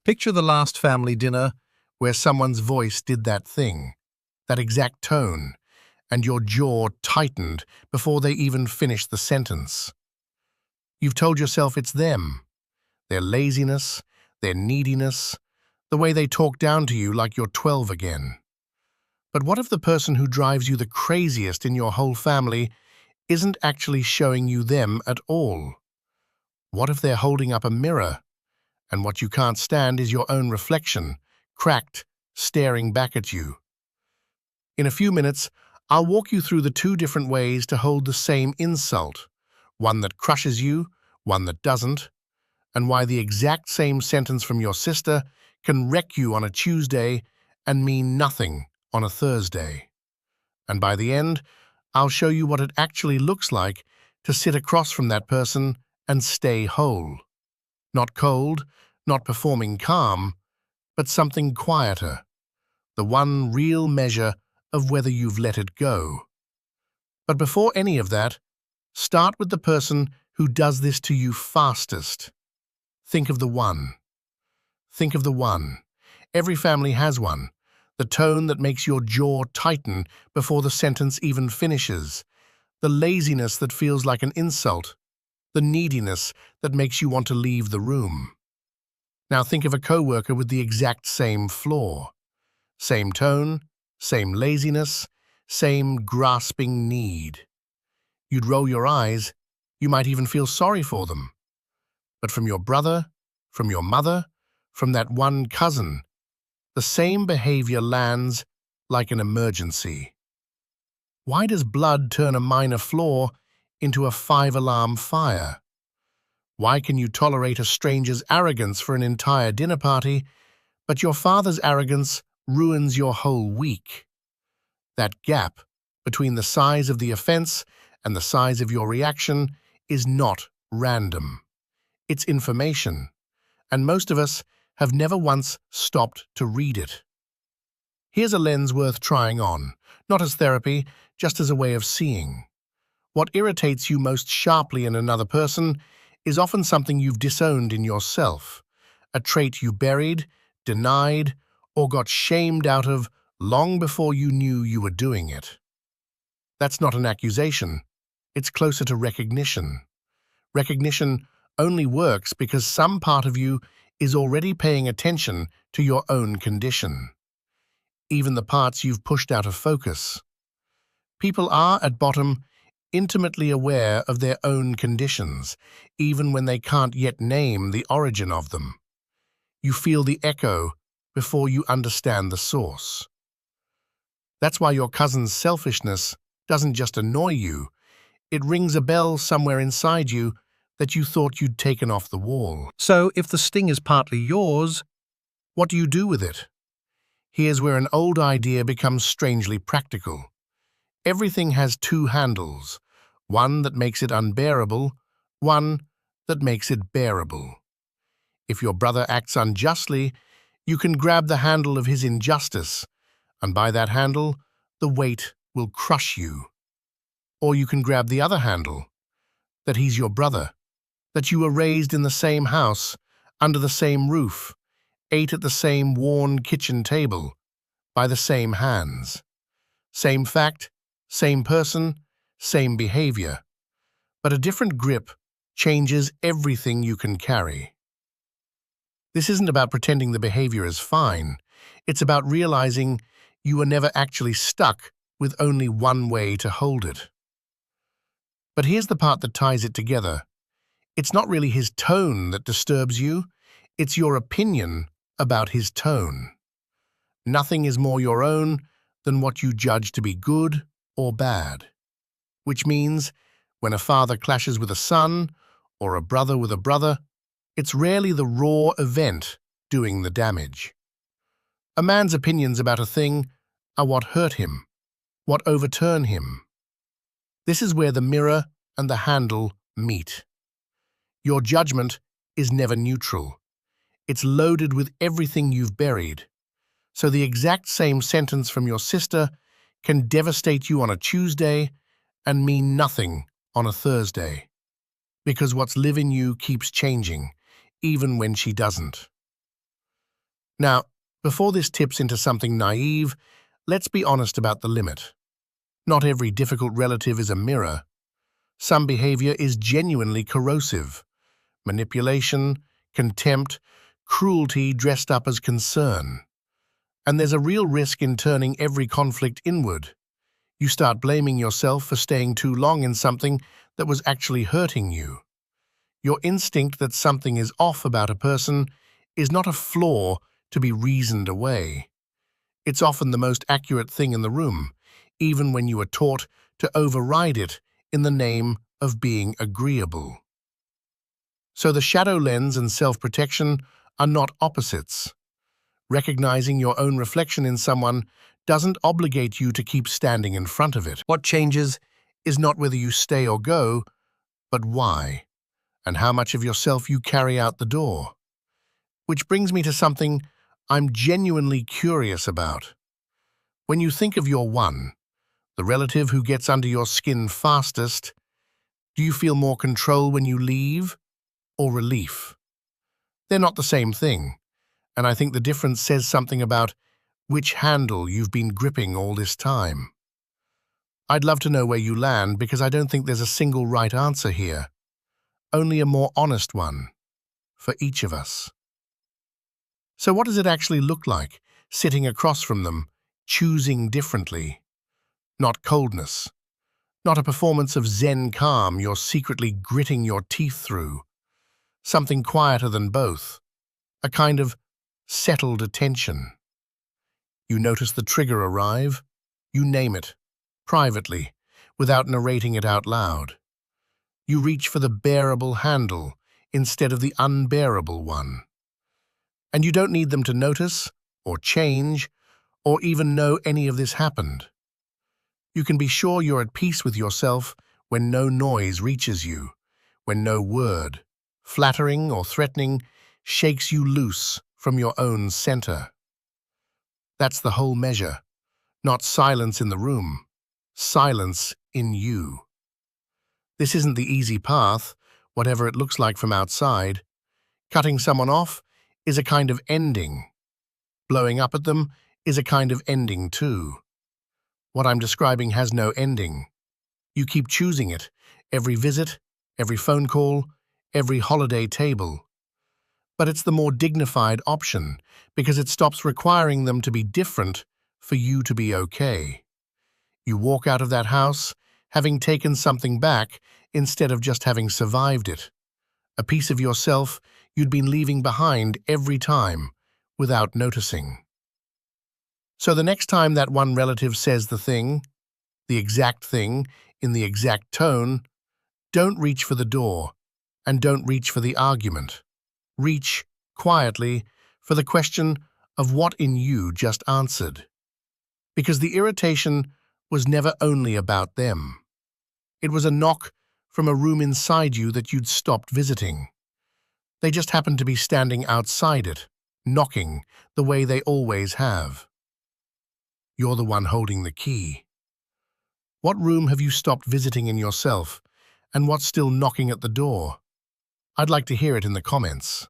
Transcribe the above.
Picture the last family dinner where someone's voice did that thing, that exact tone, and your jaw tightened before they even finished the sentence. You've told yourself it's them, their laziness, their neediness, the way they talk down to you like you're 12 again. But what if the person who drives you the craziest in your whole family isn't actually showing you them at all? What if they're holding up a mirror, and what you can't stand is your own reflection, cracked, staring back at you? In a few minutes, I'll walk you through the two different ways to hold the same insult, one that crushes you, one that doesn't, and why the exact same sentence from your sister can wreck you on a Tuesday and mean nothing on a Thursday. And by the end, I'll show you what it actually looks like to sit across from that person and stay whole. Not cold, not performing calm, but something quieter, the one real measure of whether you've let it go. But before any of that, start with the person who does this to you fastest. Think of the one. Think of the one. Every family has one. The tone that makes your jaw tighten before the sentence even finishes. The laziness that feels like an insult. The neediness that makes you want to leave the room. Now think of a coworker with the exact same flaw. Same tone, same laziness, same grasping need. You'd roll your eyes, you might even feel sorry for them. But from your brother, from your mother, from that one cousin, the same behavior lands like an emergency. Why does blood turn a minor flaw into a 5-alarm fire? Why can you tolerate a stranger's arrogance for an entire dinner party, but your father's arrogance ruins your whole week? That gap between the size of the offense and the size of your reaction is not random. It's information, and most of us have never once stopped to read it. Here's a lens worth trying on, not as therapy, just as a way of seeing. What irritates you most sharply in another person is often something you've disowned in yourself, a trait you buried, denied, or got shamed out of long before you knew you were doing it. That's not an accusation. It's closer to recognition. Recognition only works because some part of you is already paying attention to your own condition, even the parts you've pushed out of focus. People are, at bottom, intimately aware of their own conditions, even when they can't yet name the origin of them. You feel the echo before you understand the source. That's why your cousin's selfishness doesn't just annoy you, it rings a bell somewhere inside you that you thought you'd taken off the wall. So, if the sting is partly yours, what do you do with it? Here's where an old idea becomes strangely practical. Everything has two handles, one that makes it unbearable, one that makes it bearable. If your brother acts unjustly, you can grab the handle of his injustice, and by that handle, the weight will crush you. Or you can grab the other handle, that he's your brother, that you were raised in the same house, under the same roof, ate at the same worn kitchen table, by the same hands. Same fact, same person, same behavior. But a different grip changes everything you can carry. This isn't about pretending the behavior is fine. It's about realizing you were never actually stuck with only one way to hold it. But here's the part that ties it together. It's not really his tone that disturbs you, it's your opinion about his tone. Nothing is more your own than what you judge to be good or bad. Which means, when a father clashes with a son, or a brother with a brother, it's rarely the raw event doing the damage. A man's opinions about a thing are what hurt him, what overturn him. This is where the mirror and the handle meet. Your judgment is never neutral. It's loaded with everything you've buried. So the exact same sentence from your sister can devastate you on a Tuesday and mean nothing on a Thursday. Because what's live in you keeps changing, even when she doesn't. Now, before this tips into something naive, let's be honest about the limit. Not every difficult relative is a mirror. Some behavior is genuinely corrosive. Manipulation, contempt, cruelty dressed up as concern. And there's a real risk in turning every conflict inward. You start blaming yourself for staying too long in something that was actually hurting you. Your instinct that something is off about a person is not a flaw to be reasoned away. It's often the most accurate thing in the room, even when you are taught to override it in the name of being agreeable. So the shadow lens and self-protection are not opposites. Recognizing your own reflection in someone doesn't obligate you to keep standing in front of it. What changes is not whether you stay or go, but why, and how much of yourself you carry out the door. Which brings me to something I'm genuinely curious about. When you think of your one, the relative who gets under your skin fastest, do you feel more control when you leave or relief? They're not the same thing, and I think the difference says something about which handle you've been gripping all this time. I'd love to know where you land because I don't think there's a single right answer here, only a more honest one for each of us. So what does it actually look like, sitting across from them, choosing differently? Not coldness, not a performance of Zen calm you're secretly gritting your teeth through. Something quieter than both, a kind of settled attention. You notice the trigger arrive, you name it, privately, without narrating it out loud. You reach for the bearable handle instead of the unbearable one. And you don't need them to notice, or change, or even know any of this happened. You can be sure you're at peace with yourself when no noise reaches you, when no word, flattering or threatening, shakes you loose from your own center. That's the whole measure, not silence in the room, silence in you. This isn't the easy path, whatever it looks like from outside. Cutting someone off is a kind of ending. Blowing up at them is a kind of ending too. What I'm describing has no ending. You keep choosing it, every visit, every phone call, every holiday table. But it's the more dignified option because it stops requiring them to be different for you to be okay. You walk out of that house having taken something back instead of just having survived it. A piece of yourself you'd been leaving behind every time without noticing. So the next time that one relative says the exact thing, in the exact tone, don't reach for the door and don't reach for the argument. Reach, quietly, for the question of what in you just answered. Because the irritation was never only about them. It was a knock from a room inside you that you'd stopped visiting. They just happened to be standing outside it, knocking the way they always have. You're the one holding the key. What room have you stopped visiting in yourself, and what's still knocking at the door? I'd like to hear it in the comments.